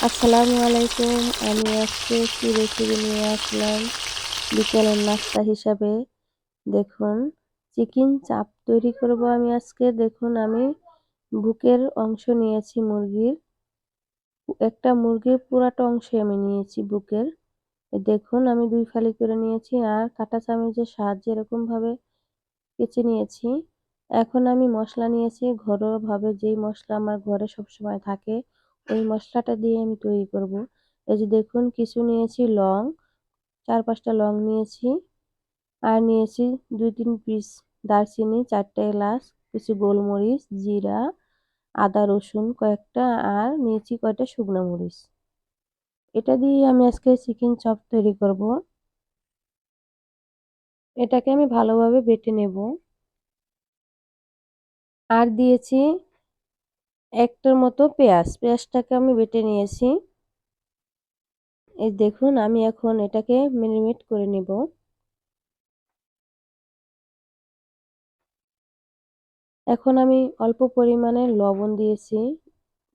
আসসালামু আলাইকুম। আমি আজকে একটি রেসিপি নিয়ে আসলাম বিকেলের নাস্তা হিসাবে। দেখুন, চিকেন চাপ তৈরি করব আমি আজকে। দেখুন, আমি বুকের অংশ নিয়েছি মুরগির। একটা মুরগির পুরাটা অংশই আমি নিয়েছি বুকের। দেখুন, আমি 2 ফালি করে নিয়েছি আর কাঁটা চামচের সাহায্যে এরকমভাবে কেচে নিয়েছি। এখন আমি মসলা নিয়েছি ঘরোয়াভাবে, যেই মসলা আমার ঘরে সবসময় থাকে, ওই মসলাটা দিয়ে আমি তৈরি করব। এই যে দেখুন, কিছু নিয়েছি লং, 4-5টা লং নিয়েছি। আর নিয়েছি 2-3 পিস দারচিনি, 4টা এলাচ, কিছু গোলমরিচ, জিরা, আদা রসুন কয়েকটা, আর নিয়েছি কয়টা শুকনো মরিচ। এটা দিয়ে আমি আজকে চিকেন চপ তৈরি করব। এটাকে আমি ভালোভাবে বেটে নেব। আর দিয়েছি একটার মতো পেঁয়াজটাকে আমি বেটে নিয়েছি। এই দেখুন, আমি এখন এটাকে ম্যারিনেট করে নেব। এখন আমি অল্প পরিমাণে লবণ দিয়েছি,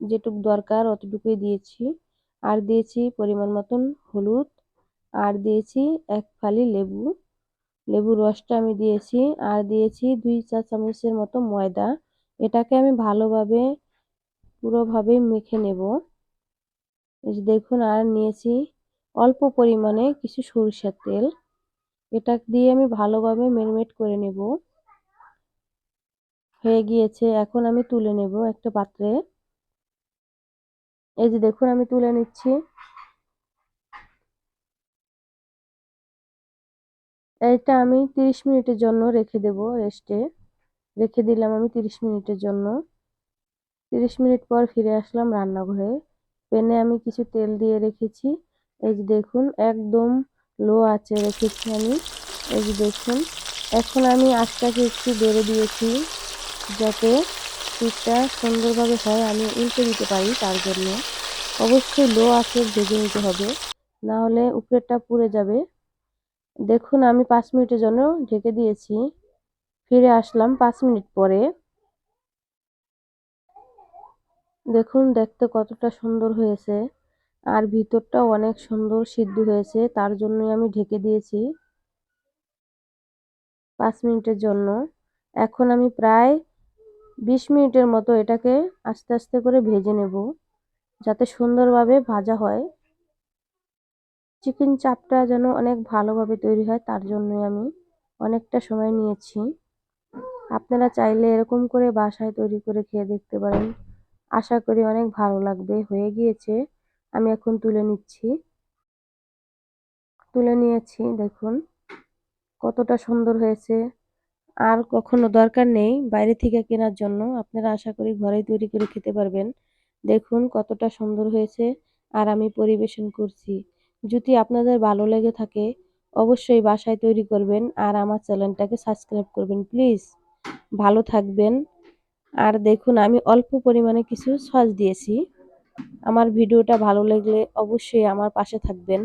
যেটুকু দরকার অতটুকুই দিয়েছি। আর দিয়েছি পরিমাণ মতন হলুদ, আর দিয়েছি 1 ফালি লেবুর রসটা আমি দিয়েছি, আর দিয়েছি 2 চা চামচের মতো ময়দা। এটাকে আমি ভালোভাবে পুরোভাবে মেখে নেব। এই যে দেখুন, আর নিয়েছি অল্প পরিমাণে কিছু সরিষার তেল। এটা দিয়ে আমি ভালোভাবে ম্যারিনেট করে নেব। হয়ে গিয়েছে, এখন আমি তুলে নেব একটা পাত্রে। এই যে দেখুন, আমি তুলে নিচ্ছি। এটা আমি 30 মিনিটের জন্য রেখে দেব রেস্টে। রেখে দিলাম আমি 30 মিনিটের জন্য। 30 মিনিট পর ফিরে আসলাম রান্নাঘরে। প্যানে আমি কিছু তেল দিয়ে রেখেছি। এই যে দেখুন, একদম লো আঁচে রেখেছি আমি। এই যে দেখুন, এখন আমি আঁচটাকে একটু বেড়ে দিয়েছি যাতে পিঠটা সুন্দরভাবে হয়, আমি উল্টে দিতে পারি তার জন্য। অবশ্যই লো আঁচে ভেজে নিতে হবে, না হলে উপরেরটা পুড়ে যাবে। দেখুন, আমি 5 মিনিটের জন্য ঢেকে দিয়েছি। ফিরে আসলাম 5 মিনিট পরে। দেখুন, দেখতে কতটা সুন্দর হয়েছে, আর ভিতরটাও অনেক সুন্দর সিদ্ধ হয়েছে, তার জন্যই আমি ঢেকে দিয়েছি 5 মিনিটের জন্য। এখন আমি প্রায় 20 মিনিটের মতো এটাকে আস্তে আস্তে করে ভেজে নেব, যাতে সুন্দরভাবে ভাজা হয়। চিকেন চাপটা যেন অনেক ভালোভাবে তৈরি হয়, তার জন্যই আমি অনেকটা সময় নিয়েছি। আপনারা চাইলে এরকম করে বাসায় তৈরি করে খেয়ে দেখতে পারেন। আশা করি অনেক ভালো লাগবে। হয়ে গিয়েছে, আমি এখন তুলে নিচ্ছি। তুলে নিয়েছি, দেখুন কতটা সুন্দর হয়েছে। আর কখনো দরকার নেই বাইরে থেকে কেনার জন্য, আপনারা আশা করি ঘরেই তৈরি করে খেতে পারবেন। দেখুন কতটা সুন্দর হয়েছে, আর আমি পরিবেশন করছি। যদি আপনাদের ভালো লেগে থাকে, অবশ্যই বাসায় তৈরি করবেন, আর আমার চ্যানেলটাকে সাবস্ক্রাইব করবেন প্লিজ। ভালো থাকবেন। আর দেখুন, আমি অল্প পরিমাণে কিছু সস দিয়েছি। আমার ভিডিওটা ভালো লাগলে অবশ্যই আমার পাশে থাকবেন।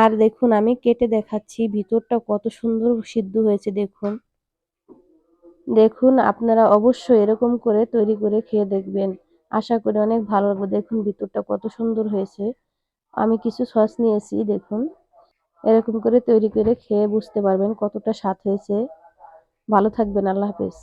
আর দেখুন, আমি কেটে দেখাচ্ছি ভিতরটা কত সুন্দর সিদ্ধ হয়েছে। দেখুন দেখুন, আপনারা অবশ্যই এরকম করে তৈরি করে খেয়ে দেখবেন। আশা করি অনেক ভালো লাগবে। দেখুন ভিতরটা কত সুন্দর হয়েছে। আমি কিছু সস নিয়েছি, দেখুন এরকম করে তৈরি করে খেয়ে বুঝতে পারবেন কতটা স্বাদ হয়েছে। ভালো থাকবেন, আল্লাহ হাফেজ।